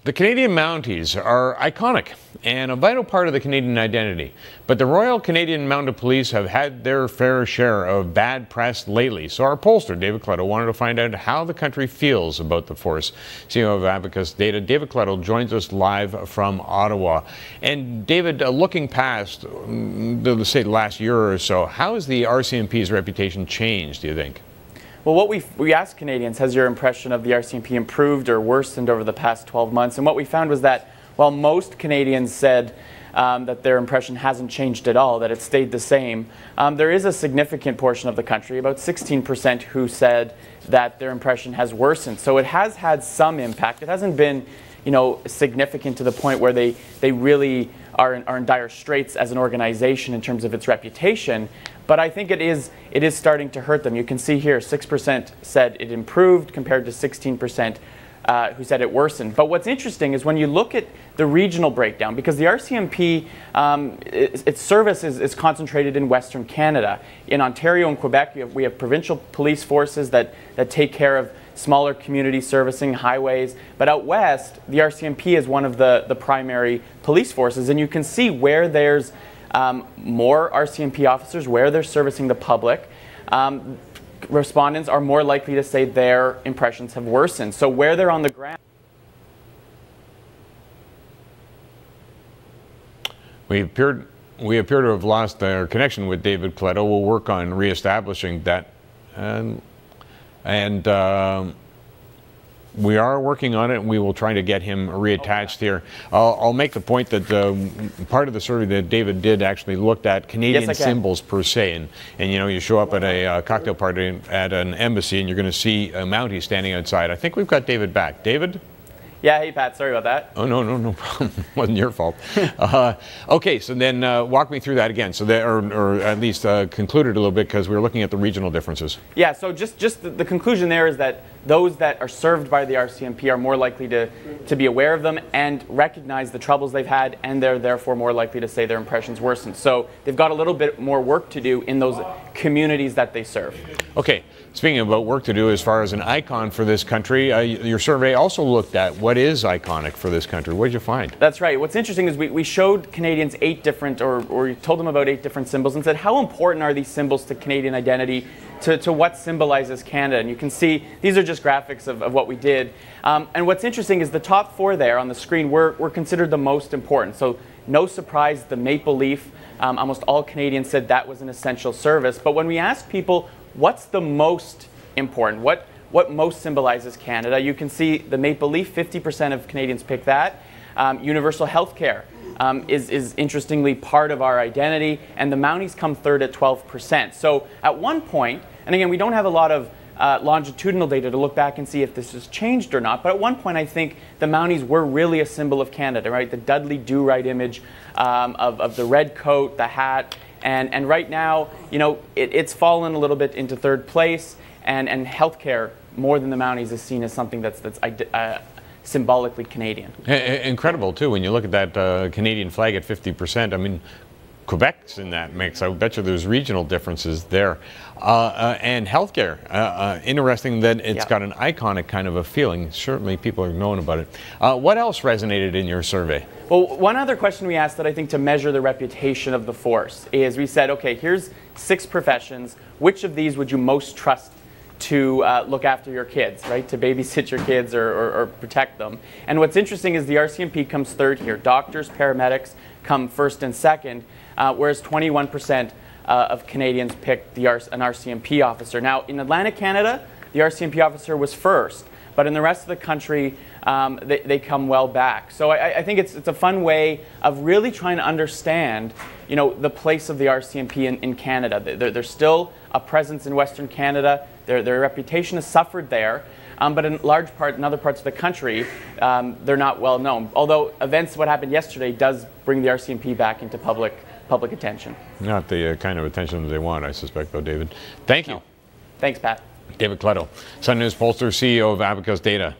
The Canadian Mounties are iconic and a vital part of the Canadian identity, but the Royal Canadian Mounted Police have had their fair share of bad press lately. So our pollster, David Coletto, wanted to find out how the country feels about the force. CEO of Abacus Data, David Coletto, joins us live from Ottawa. And David, looking past, let's say, the last year or so, how has the RCMP's reputation changed, do you think? Well, what we asked Canadians, has your impression of the RCMP improved or worsened over the past 12 months? And what we found was that while most Canadians said that their impression hasn't changed at all, that it stayed the same, there is a significant portion of the country, about 16%, who said that their impression has worsened. So it has had some impact. It hasn't been, significant to the point where they really are in dire straits as an organization in terms of its reputation. But I think it is starting to hurt them. You can see here 6% said it improved compared to 16% who said it worsened. But what's interesting is when you look at the regional breakdown, because the RCMP, its service is concentrated in Western Canada. In Ontario and Quebec, we have provincial police forces that take care of smaller community servicing, highways. But out west, the RCMP is one of the primary police forces. And you can see where there's more RCMP officers, where they're servicing the public, respondents are more likely to say their impressions have worsened. So where they're on the ground. We appear to have lost our connection with David Coletto. We'll work on reestablishing that. And we are working on it, and we will try to get him reattached here. I'll make the point that part of the survey that David did actually looked at Canadian symbols per se. And you show up at a cocktail party at an embassy, and you're going to see a Mountie standing outside. I think we've got David back. David? Yeah, hey Pat, sorry about that. Oh, no problem. Wasn't your fault. Okay, so then walk me through that again, so that, or at least conclude it a little bit, because we were looking at the regional differences. Yeah, so just the conclusion there is that those that are served by the RCMP are more likely to be aware of them and recognize the troubles they've had, and they're therefore more likely to say their impressions worsened. So they've got a little bit more work to do in those communities that they serve. Okay, speaking about work to do as far as an icon for this country, your survey also looked at what is iconic for this country. What did you find? That's right. What's interesting is we showed Canadians 8 different, or we told them about 8 different symbols and said, how important are these symbols to Canadian identity, to what symbolizes Canada? And you can see these are just graphics of what we did. And what's interesting is the top 4 there on the screen were considered the most important. So no surprise, the maple leaf, almost all Canadians said that was an essential service. But when we asked people, what's the most important? What most symbolizes Canada? You can see the maple leaf, 50% of Canadians pick that. Universal health care is interestingly part of our identity, and the Mounties come third at 12%. So at one point, and again, we don't have a lot of longitudinal data to look back and see if this has changed or not, but at one point I think the Mounties were really a symbol of Canada, right? The Dudley Do-Right image of the red coat, the hat, and right now, it's fallen a little bit into third place, and healthcare, more than the Mounties, is seen as something that's symbolically Canadian. Incredible, too, when you look at that Canadian flag at 50%. I mean, Quebec's in that mix. I bet you there's regional differences there. And healthcare, interesting that it's got an iconic kind of a feeling. Certainly people are knowing about it. What else resonated in your survey? Well, one other question we asked that I think to measure the reputation of the force is we said, okay, here's 6 professions. Which of these would you most trust to look after your kids, right? To babysit your kids or protect them. And what's interesting is the RCMP comes third here. Doctors, paramedics come first and second, whereas 21% of Canadians picked an RCMP officer. Now, in Atlantic Canada, the RCMP officer was first, but in the rest of the country, they come well back. So I think it's a fun way of really trying to understand, the place of the RCMP in Canada. There's still a presence in Western Canada. Their reputation has suffered there, but in large part, in other parts of the country, they're not well known. Although what happened yesterday does bring the RCMP back into public attention. Not the kind of attention that they want, I suspect, though, David. Thank you. No. Thanks, Pat. David Coletto, Sun News pollster, CEO of Abacus Data.